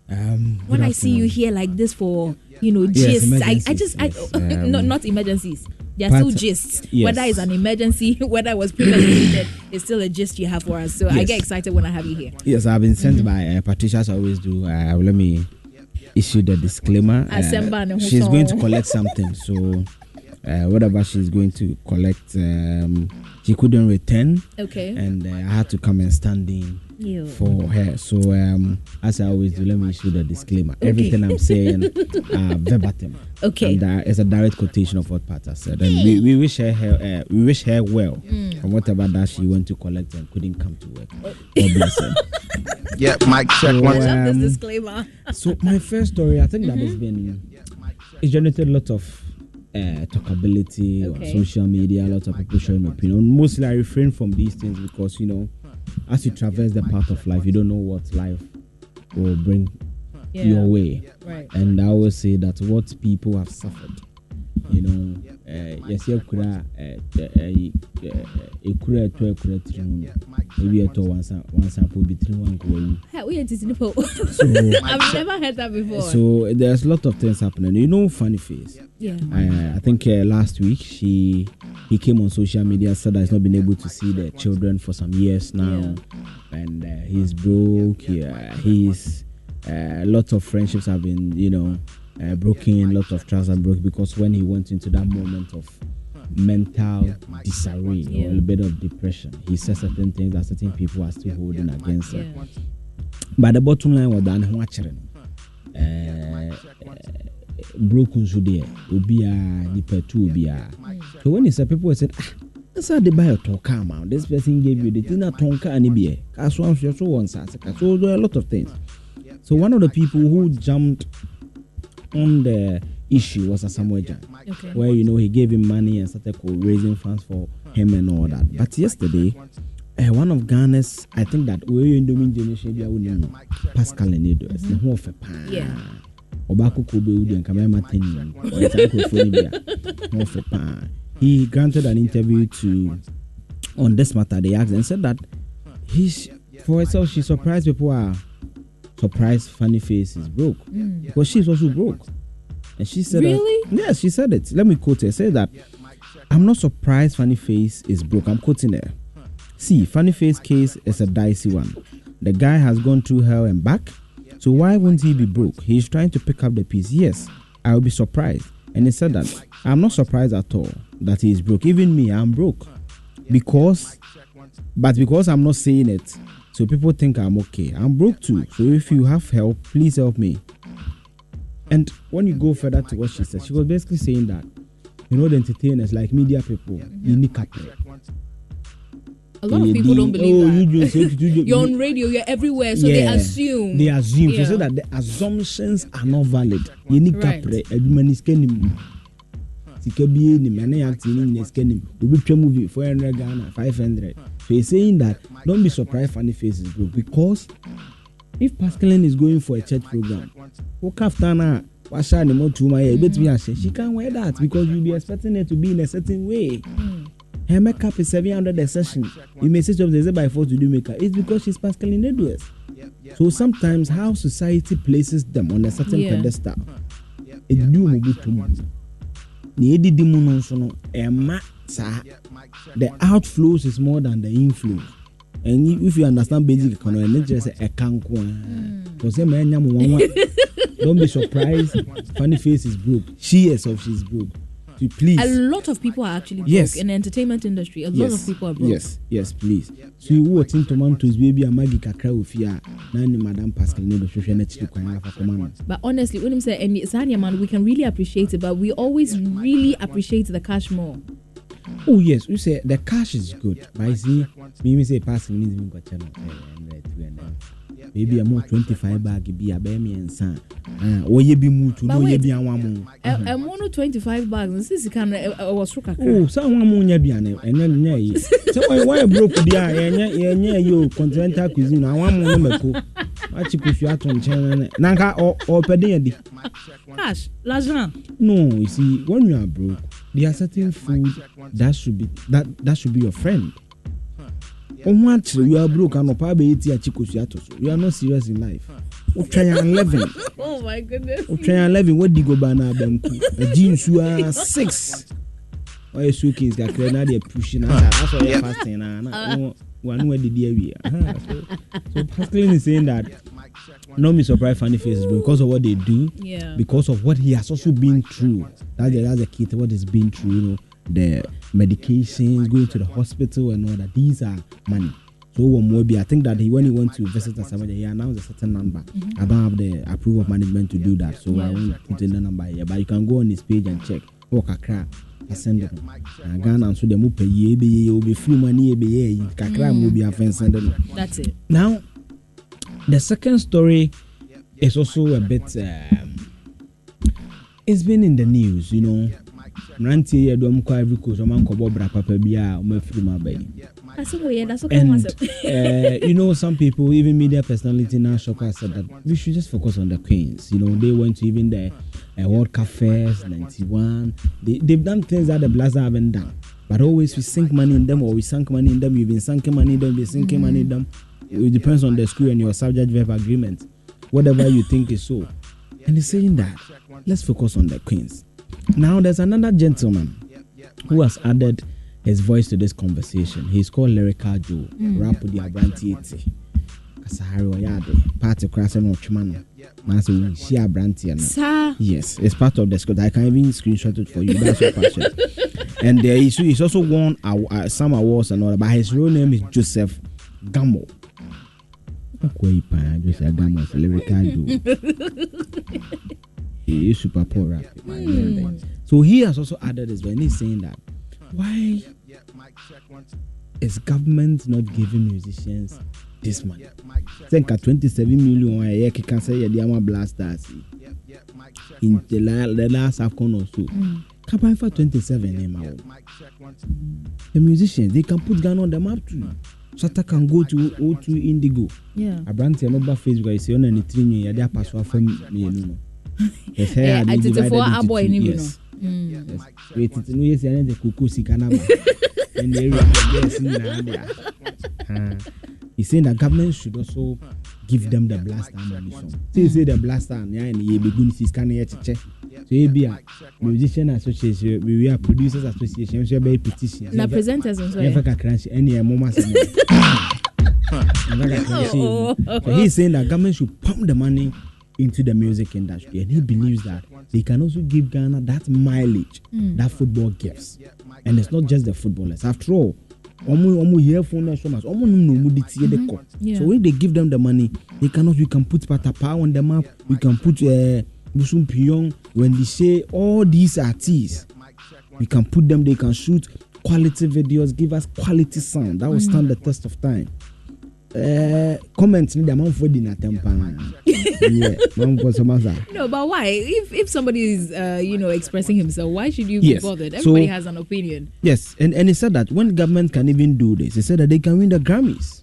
When I see you here like this for, gists, not emergencies. There are still gists. Yes. Whether it's an emergency, whether it was premeditated, it's still a gist you have for us. So I get excited when I have you here. Yes, I've been sent by Patricia, as I always do. Let me issue the disclaimer. She's going to collect something. So whatever she's going to collect, she couldn't return. Okay. And I had to come and stand in for her. So as I always do, let me issue the disclaimer. Okay. Everything I'm saying verbatim. Okay. And it's a direct quotation of what Pat has said. And we wish her well from whatever that she went to collect and couldn't come to work. God bless her. Yeah, Mike check one. I love this disclaimer. So my first story, I think that has been, it's generated a lot of talkability on social media, a lot of people showing opinion. Mostly I refrain from these things because, as you traverse the path of life, you don't know what life will bring your way. Right. And I always say that what people have suffered, yes, you could I've never heard that before. So there's a lot of things happening. Funny Face. Yeah. I think last week he came on social media, said that he's not been able to see the children for some years now, and he's broke. He's lots of friendships have been broken, lots of trust are broken because when he went into that moment of mental disarray or a little bit of depression, he said certain things that certain people are still holding against him. But the bottom line was that broken so there obia nipa tu obia. So when he said, people said, that's how they buy a tonka amount. This person gave you the dinner tonka and ibia. So there are a lot of things. So one of the people who jumped on the issue was a Samuel Jan, where he gave him money and started raising funds for him and all that. But yesterday, one of Ghana's, I think that we in the generation, Pascal Enedo, it's the whole pan. Obako Kobe Udi and Kamema Tenian, he granted an interview on this matter. They asked and said that for herself, she surprised people are surprised Funny Face is broke because she's also broke. And she said, really? Yes, she said it. Let me quote her. Say that I'm not surprised Funny Face is broke. I'm quoting her. See, Funny Face case is a dicey one. The guy has gone through hell and back. So why won't he be broke? He's trying to pick up the piece. Yes, I will be surprised. And he said that I'm not surprised at all that he is broke. Even me, I'm broke. Because I'm not saying it, so people think I'm okay. I'm broke too. So if you have help, please help me. And when you go further to what she said, she was basically saying that, the entertainers, like media people, you need capital. A lot of people don't believe that. You're on radio, you're everywhere, so they assume. She said that the assumptions are not valid. You need capital. Everyone is getting movie 400 Ghana, 500. So he's saying that don't be surprised Funny Face is broke because if Pascaline is going for a church program, she can't wear that because you'll be expecting her to be in a certain way. Her makeup is 700 a session. You may say something by force to do makeup. It's because she's Pascaline Edwards. So sometimes how society places them on a certain pedestal, it do move too much. The outflows is more than the inflows. And if you understand basic economy, just a don't be surprised Funny Face is broke. She herself, she's broke. So please. A lot of people are actually broke in the entertainment industry. A lot of people are broke. Yes, please. So you watch in tomatoes, baby, a magic kakra ufia. Nani Madam Pascal no social network kwa command. But honestly, when him say and Sanya man, we can really appreciate it, but we always really appreciate the cash more. Oh yes, you say the cash is good. But I see, me say Pascal needs me got channel. Maybe a more 25 bag be a baby and son. Or ye be moved to know ye be a woman. I'm 125 bags, and since you can was struck. Oh, someone moon ye be an and then nay. So why broke the eye and you continental cuisine? I want more number. What you push out on channel Nanka or Peddy. Cash, l'argent. No, you see, when you are broke, there are certain food that should be your friend. You are broke and you are not serious in life. Utraya 11. Oh my goodness. Utraya 11. What do you go by now? Jeans you are 6. Or your suitcase got clear. They're pushing. That's why you're fasting. One way the DAV. So Pascal is saying that. No me surprise funny faces because of what they do. Yeah. Because of what he has also been through. That's the key to what he's been through. You know, the medications, going to the hospital, and all that. These are money. So I think that when he went to visit us, he announced a certain number. I don't have the approval of management to do that, so I won't put in the number here. But you can go on his page and check. Kakra, I send it. Ghana and so they will pay will be free money. Kakra will be offensive. That's it. Now, the second story is also a bit. It's been in the news, you know. Ranti every course, papa and you know, some people, even media personality now, Shoka said that we should just focus on the Queens. You know, they went to even the World Cup Fest 91. They've done things that the Blazer haven't done. But always we sink money in them, or we sunk money in them. You've been sinking money in them, we've sinking money in them. It depends on the school and your subject verb agreement, whatever you think is so. And he's saying that let's focus on the Queens. Now there's another gentleman who has added his voice to this conversation. He's called Lyrical Joe. Rap with the Abranti 80. Kasahari Oyade. Party Krasen or Chimano. Master she Abranti. Yes, it's part of the script. I can even screenshot it for you. That's your passion. And he's also won some awards and all that. But his real name is Joseph Gamo. Joseph Gamo is Lyrical Joe. He is super poor rap. So he has also added this when he's saying that why is government not giving musicians this money? Think at 27 million a can say the Diamond Blasters in the last AFCON or so. Can for 27 the musicians, they can put Ghana on the map too. Sata can go to O2 Indigo. Yeah. A brand on Facebook, I see on any 3 year, they are password from me. Yes, I did it for a boy, yes. Wait, it's no yes, and the cuckoo sikanaba. And the area, he's saying that government should also give them the blaster money. So say the blaster and ye begin to scan here to check. So you be a musician association, we are producers association, we be petition. Na presenters as well. Never can crash any moment. So he's saying that government should pump the money into the music industry, and he believes that they can also give Ghana that mileage that football gives. And it's not just the footballers. After all, here for so much. So when they give them the money, we can put Patapa on the map. We can put Busum Pyong. When they say all these artists, we can put them. They can shoot quality videos, give us quality sound that will stand the test of time. Comments need the for dinner temper. No, but why? If somebody is expressing himself, why should you be bothered? Everybody has an opinion. Yes, and he said that when government can even do this, he said that they can win the Grammys.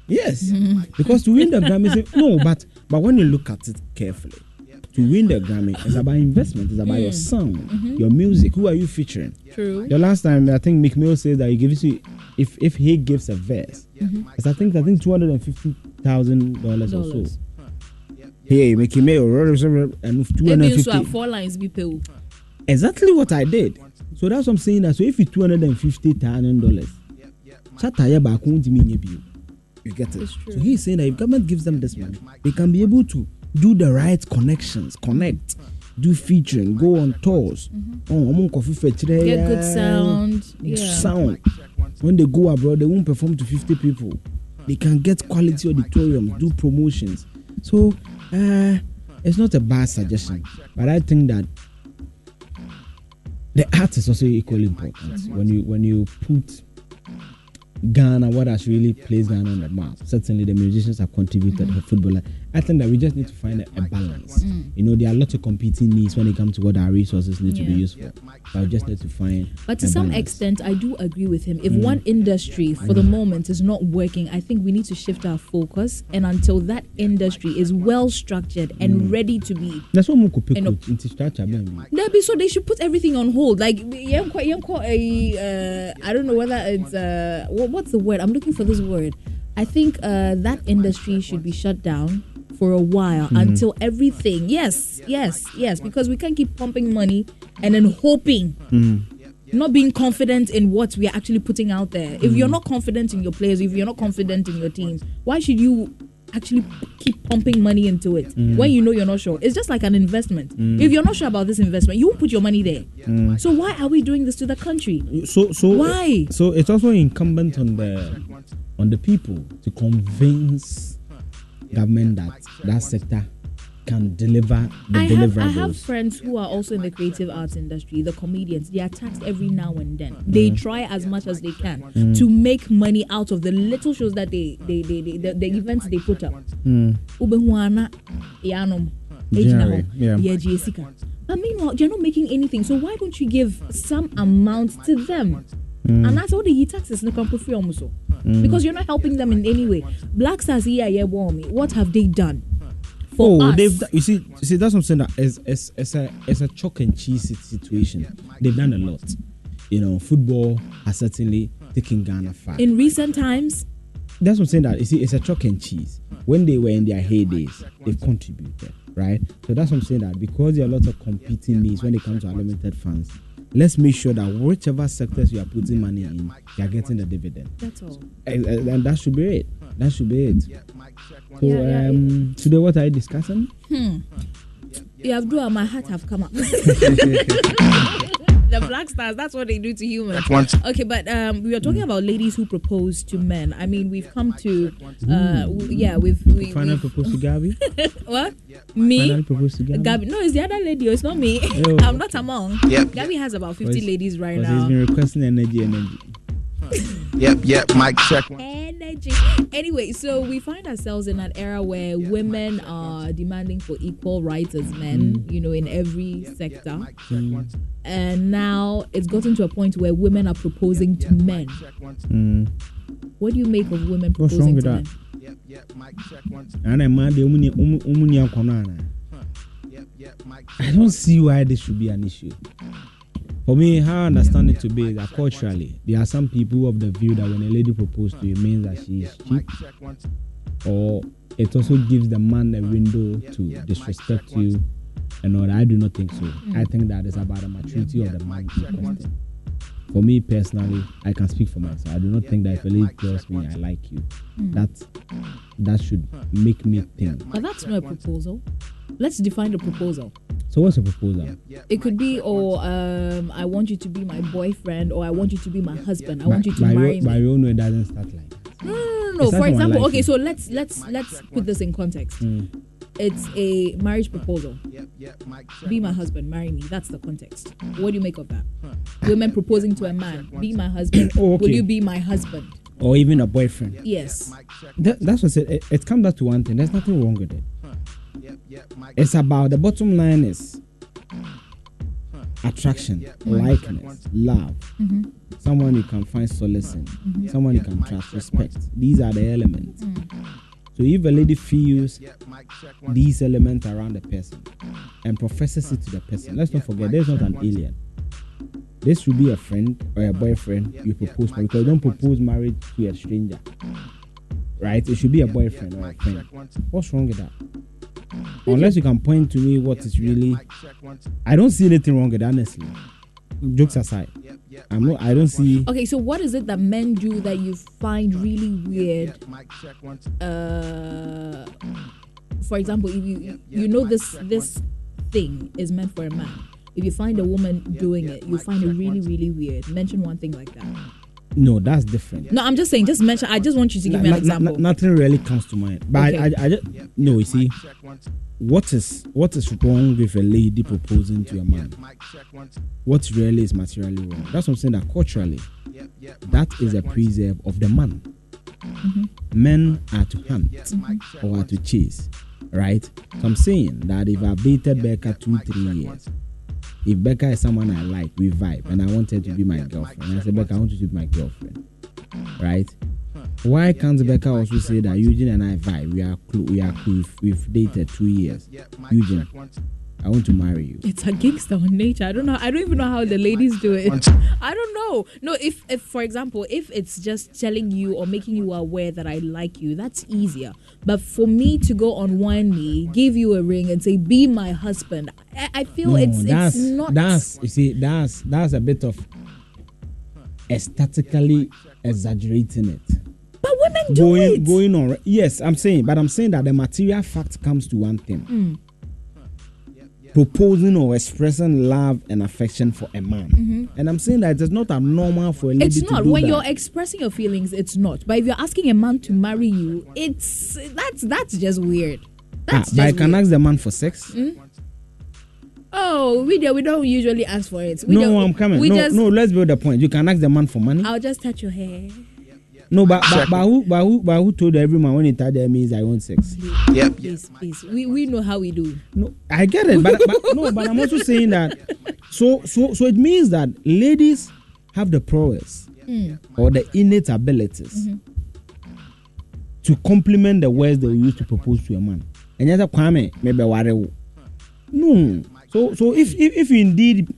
Yes, because to win the Grammys, no, but when you look at it carefully, to win the Grammy, it's about investment, it's about your sound, your music. Who are you featuring? True. The last time I think Meek Mill says that he gives you, if he gives a verse, it's I think $250,000 or so. Hey, Meek Mill and 250. 4 lines be paid. Exactly what I did. So that's what I'm saying. That so if it's $250,000, you get it. So he's saying that if government gives them this money, they can be able to do the right connections, connect, do featuring, go on tours. Get good sound. Sound. When they go abroad, they won't perform to 50 people. They can get quality auditoriums, do promotions. So it's not a bad suggestion, but I think that the art is also equally important. When you put Ghana, what has really placed Ghana on the map? Certainly, the musicians have contributed to football. I think that we just need to find a balance. You know, there are lots of competing needs when it comes to what our resources need to be used for. But we just need to find. But to some extent, I do agree with him. If one industry, for the moment, is not working, I think we need to shift our focus. And until that industry is well structured and ready to be, that's what we could pick into structure. So they should put everything on hold. Like, I don't know whether it's what's the word? I'm looking for this word. I think that industry should be shut down for a while until everything. Yes, because we can't keep pumping money and then hoping. Not being confident in what we are actually putting out there. If you're not confident in your players, if you're not confident in your team, why should you actually keep pumping money into it when you know you're not sure? It's just like an investment. If you're not sure about this investment, you won't put your money there. So why are we doing this to the country? So why? So it's also incumbent on the people to convince government that sector can deliver the deliverables. I have friends who are also in the creative arts industry, the comedians. They are taxed every now and then. They try as much as they can to make money out of the little shows that the events they put up. But meanwhile, you're not making anything. So why don't you give some amount to them? And that's all the taxes no come free almost. Because you're not helping them in any way. Black Stars here, what have they done? They've you see that's what I'm saying. That it's a chalk and cheese situation. They've done a lot. Football has certainly taken Ghana far in recent times. That's what I'm saying. That you see, it's a chalk and cheese. When they were in their heydays, they've contributed, right? So that's what I'm saying. That because there are lots of competing needs when it comes to unlimited funds, let's make sure that whichever sectors you are putting money in, you are getting the dividend. That's all. And that should be it. That should be it. So today, what are you discussing? My heart have come up. The Black Stars, that's what they do to humans. Okay, but we are talking about ladies who propose to men. I mean, we've come to we've finally proposed to Gabby. What? Me? Finally proposed to Gabby? No, it's the other lady. It's not me. I'm not among. Gabby has about 50 ladies right now. He's been requesting energy. Yep. Mic check. Energy. Anyway, so we find ourselves in an era where women are demanding for equal rights as men, in every sector. And now it's gotten to a point where women are proposing to men. What do you make of women proposing to men? I don't see why this should be an issue. For me, how I understand it to be is that culturally, there are some people of the view that when a lady proposes to you, it means that she is cheap, or it also gives the man a window to disrespect you. And all that. I do not think so. I think that is about the maturity of the man in question. For me personally, I can speak for myself. I do not think that if a lady tells me I like you, that should make me think. But that's not a proposal. Let's define the proposal. So what's a proposal? It could be, I want you to be my boyfriend, or I want you to be my husband. I want you to marry me. By your own way, it doesn't start like that. No. For example, okay, so let's put this in context. It's a marriage proposal. Be my husband, marry me. That's the context. What do you make of that? Women proposing to a man, be my husband. Okay. Will you be my husband? Or even a boyfriend. Yes. That's what it comes back to one thing. There's nothing wrong with it. It's about the bottom line is attraction, likeness, love. Someone you can find solace in. Someone you can trust, respect. These are the elements. So if a lady feels these elements around the person and professes it to the person, let's not forget, there's not an alien. This should be a friend or a boyfriend you propose for, because you don't propose marriage to a stranger, right? It should be a boyfriend or a friend. What's wrong with that? Unless you can point to me what is really, I don't see anything wrong with it, honestly. Jokes aside, I don't see. Okay, so what is it that men do that you find really weird? For example, if you know this thing is meant for a man. If you find a woman doing it, you find it really, really weird. Mention one thing like that. No, that's different. No, I'm just saying. Just mention. I just want you to give me an example. Nothing really comes to mind. But okay. I just no. You see, what is wrong with a lady proposing to a man? What really is materially wrong? That's what I'm saying. That culturally, that is a preserve of the man. Men are to hunt or are to chase, right? So I'm saying that if I've dated Becca 2-3 years. If Becca is someone I like, we vibe, and I want her to be my girlfriend, and I say, Becca, I want you to be my girlfriend, right? Why can't Becca also say that Eugene and I vibe? We are cool. We've dated 2 years. Eugene, I want to marry you. It's a gangster on nature. I don't know. I don't even know how the ladies do it. I don't know. No, if for example, if it's just telling you or making you aware that I like you, that's easier. But for me to go on one knee, give you a ring, and say, "Be my husband," I feel it's not. That's you see, that's a bit of aesthetically exaggerating it. But women do it. Going on. Yes, I'm saying that the material fact comes to one thing. Proposing or expressing love and affection for a man. And I'm saying that it's not abnormal for a lady to do that. It's not. When you're expressing your feelings, it's not. But if you're asking a man to marry you, that's just weird. But I can ask the man for sex. Oh, we don't usually ask for it. I'm coming. No, let's build the point. You can ask the man for money. I'll just touch your hair. No, but who told every man when he touched their means I want sex? Yep. Please. We know how we do. No, I get it, but I'm also saying that. So it means that ladies have the prowess or the innate abilities to complement the words they use to propose to a man. And yet, Kwame maybe worry. No. So if you indeed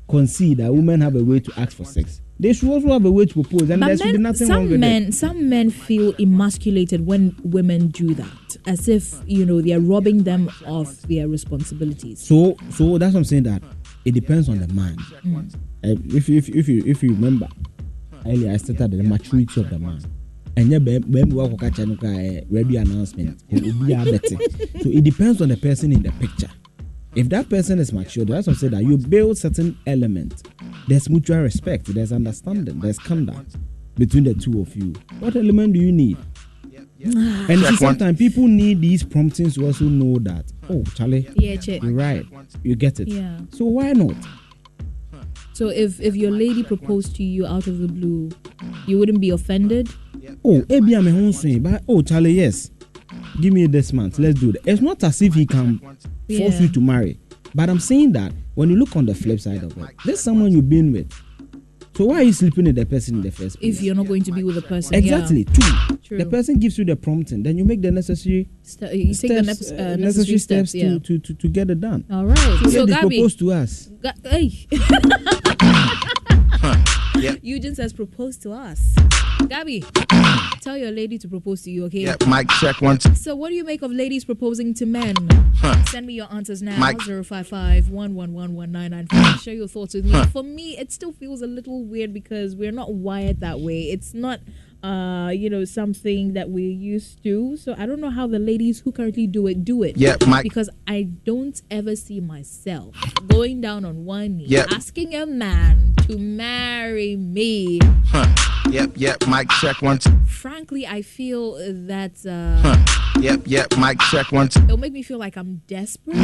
concede that women have a way to ask for sex, they should also have a way to propose, and there should be nothing wrong with it. Some men feel emasculated when women do that, as if they are robbing them of their responsibilities. So that's what I'm saying, that it depends on the man. If you remember earlier, I stated the maturity of the man. And radio announcement. So it depends on the person in the picture. If that person is mature, that's what I said, that you build certain elements. There's mutual respect, there's understanding, there's conduct between the two of you. What element do you need? And sometimes people need these promptings to also know that, oh, Charlie, you're right, you get it. Yeah. So why not? So if your lady proposed to you out of the blue, you wouldn't be offended? Oh, maybe I'm a home swing, but Charlie, yes, give me this month, let's do that. It's not as if he can force you to marry, but I'm saying that when you look on the flip side of it, there's someone you've been with. So why are you sleeping with the person in the first place? If you're not going to be with the person, exactly. True. The person gives you the prompting, then you make the necessary necessary steps to get it done. All right. So Gabby, propose to us. Eugene says propose to us. Gabby, tell your lady to propose to you, okay? Yeah, mic check one. So what do you make of ladies proposing to men? Send me your answers now. 055-111-1995. Share your thoughts with me. For me, it still feels a little weird because we're not wired that way. It's not something that we're used to. So I don't know how the ladies who currently do it. Yeah, because I don't ever see myself going down on one knee asking a man to marry me. Yep, mic check one. Frankly, I feel that Yep, mic check one. It'll make me feel like I'm desperate.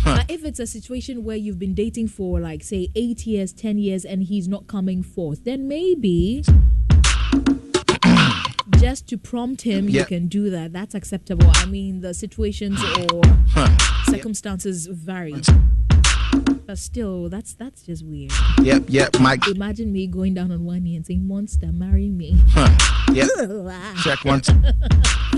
But if it's a situation where you've been dating for like say 8 years, 10 years and he's not coming forth, then maybe just to prompt him, you can do that. That's acceptable. I mean, the situations or circumstances vary. But still, that's just weird. Yep, Mike. Imagine me going down on one knee and saying, "Monster, marry me." Yep. Check one.